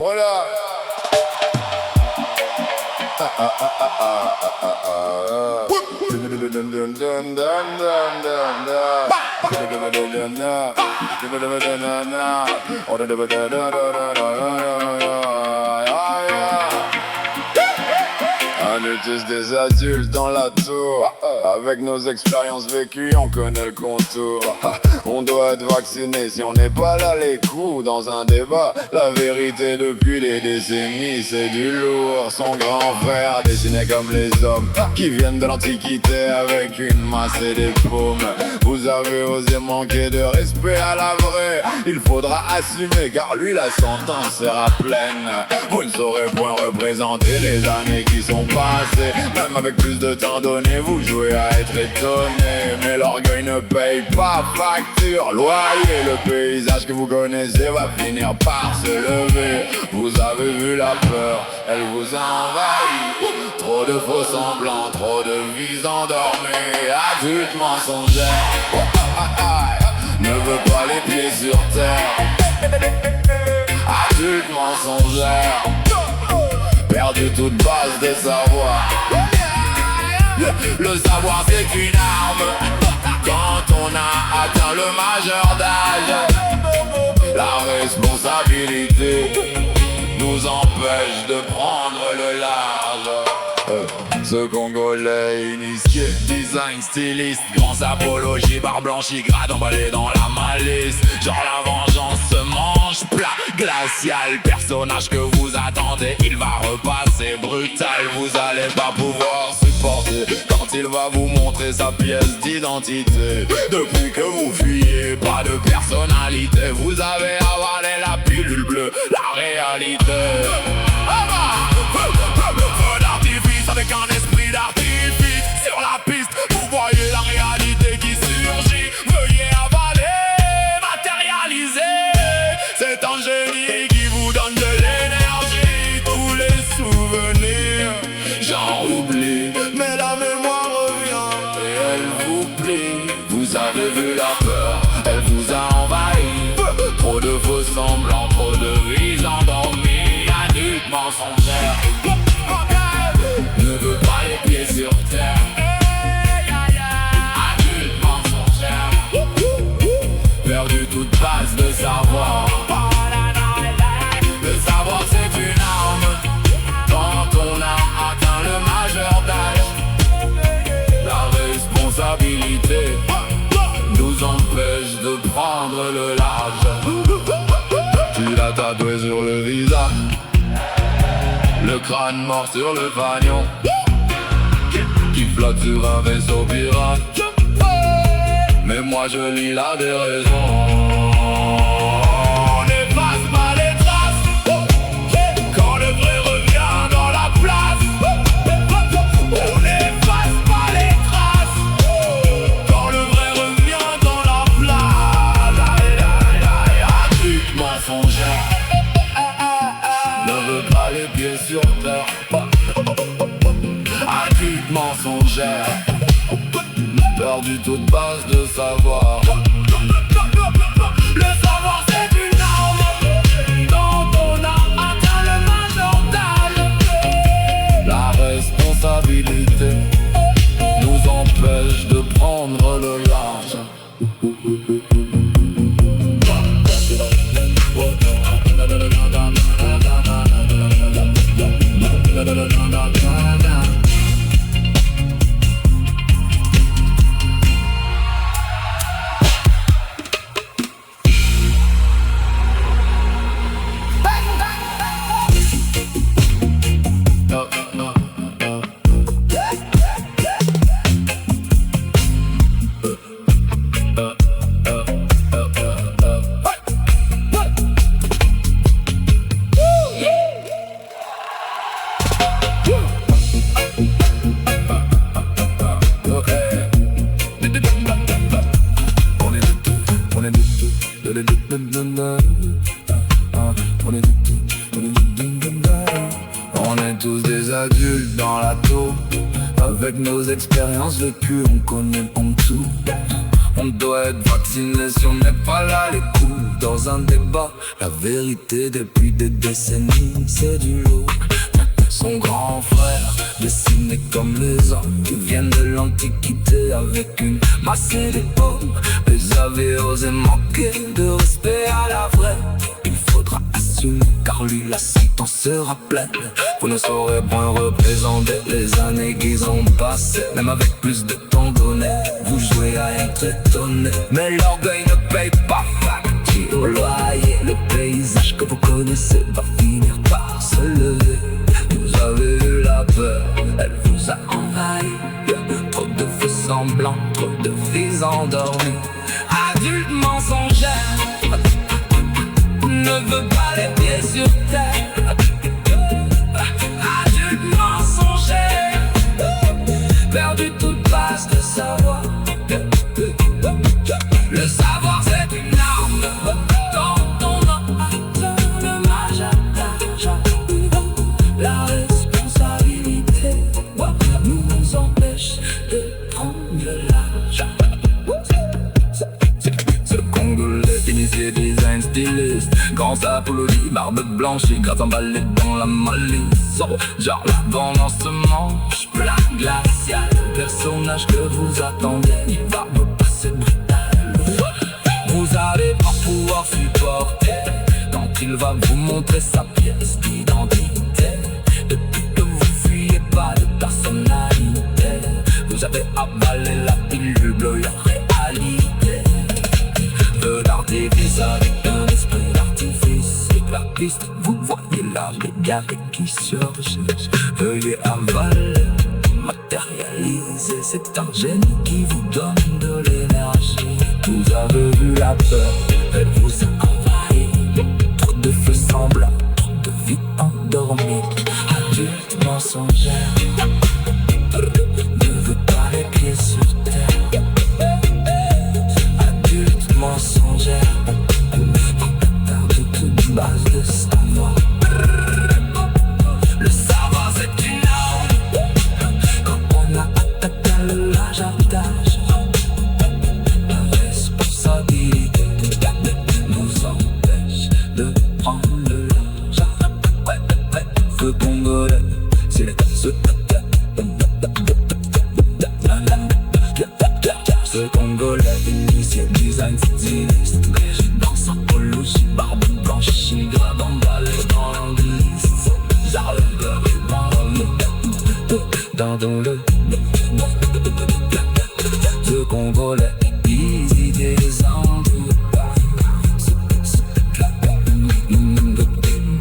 Voilà. On est tous des adultes dans la tour. Avec nos expériences vécues, on connaît le contour. On doit être vacciné si on n'est pas là les coups dans un débat. La vérité depuis des décennies, c'est du lourd. Son grand frère dessiné comme les hommes qui viennent de l'Antiquité avec une masse et des paumes. Vous avez osé manquer de respect à la vraie. Il faudra assumer car lui la sentence sera pleine. Vous ne saurez point représenter les années qui sont passées. Même avec plus de temps donné, vous jouez à être étonné. Mais l'orgueil ne paye pas facture, loyer. Le paysage que vous connaissez va finir par se lever. Vous avez vu la peur, elle vous a envahi. Trop de faux semblants, trop de vies endormies. Adulte mensongère ne veut pas les pieds sur terre. Adulte mensongère, perdu toute base de savoir. Le savoir c'est une arme quand on a atteint le majeur d'âge. La responsabilité nous empêche de prendre le large. Ce Congolais initié, design styliste, grands apologies, barre blanchie, grade emballé dans la malice. Genre la vengeance se mange plat, glacial. Personnage que vous attendez, il va repasser brutal. Vous allez pas pouvoir supporter quand il va vous montrer sa pièce d'identité. Depuis que vous fuyez, pas de personnalité. Vous avez avalé la pilule bleue, la réalité. Avec un esprit d'artifice sur la piste, vous voyez la réalité qui surgit. Veuillez avaler, matérialiser. C'est un génie qui vous donne de l'énergie. Tous les souvenirs, j'en oublie, mais la mémoire revient et elle vous plie. Vous avez vu la peur, elle vous a envahi. Trop de faux semblants, trop de vies endormies. Adulte mensongère ne veut pas les pieds sur terre. Adulte mensongère, perdu toute base de savoir. Le savoir c'est une arme quand on a atteint le majeur d'âge. La responsabilité nous empêche de prendre le large. Tu l'as tatoué sur le visage, le crâne mort sur le fanion, qui flotte sur un vaisseau pirate. Mais moi je lis la déraison. On n'efface pas les traces quand le vrai revient dans la place. On n'efface pas les traces quand le vrai revient dans la place. Adulte mensongère ne veut pas les pieds sur terre. Adulte mensongère, perdu toute base de savoir. Le savoir c'est une arme quand on a atteint le majeur d'âge. La responsabilité nous empêche de prendre le large. On est tous des adultes dans la taupe. Avec nos expériences vécues, on connaît en tout. On doit être vacciné si on n'est pas là les coups dans un débat. La vérité depuis des décennies c'est du lot. Son grand frère, dessiné comme les hommes qui viennent de l'Antiquité avec une masse et des pommes. Mais avait osé manquer de respect à la vraie. Il faudra assumer car lui la sentence sera pleine. Vous ne saurez point représenter les années qu'ils ont passées. Même avec plus de temps donné, vous jouez à être étonné. Mais l'orgueil ne paye pas facture au loyer. Le paysage que vous connaissez va finir par se lever. Vous avez eu la peur, elle vous a envahi. Trop de faux semblants, trop de vies endormies. Adulte mensongère ne veut pas les pieds sur terre. Adulte mensongère, perdu toute base de savoir. Le savoir c'est une arme quand on a atteint le majordage. La responsabilité nous empêche de prendre l'âge. Ce Congolais initié design styliste, grand apologie, barbe blanchie, gratte emballée dans la malice. Genre la bande en se mange, plat glacial. Le personnage que vous attendez, il va vous passer brutal. Vous allez pas pouvoir supporter quand il va vous montrer sa pièce d'identité. Depuis que vous fuyez pas de personnalité, vous avez avalé la pilule de la réalité. Feu d'artifice avec un esprit d'artifice. Et la piste, vous voyez là les gars qui surgissent. Veuillez avaler, matérialiser. C'est un génie qui vous donne de l'énergie. Vous avez vu la peur, elle vous a envahi. Trop de feux semblants, trop de vie endormie. Adulte mensongère ne veut pas les pieds sur terre. Adulte mensongère, perdu toute base de savoir. Le savoir c'est une arme quand on a atteint le majordage. La responsabilité nous empêche de prendre le large. Feu congolais, c'est les ce Congolais initié design styliste. Résidence apologie, barbe blanchie, grave emballée dans l'angliste. Genre le beurre dans le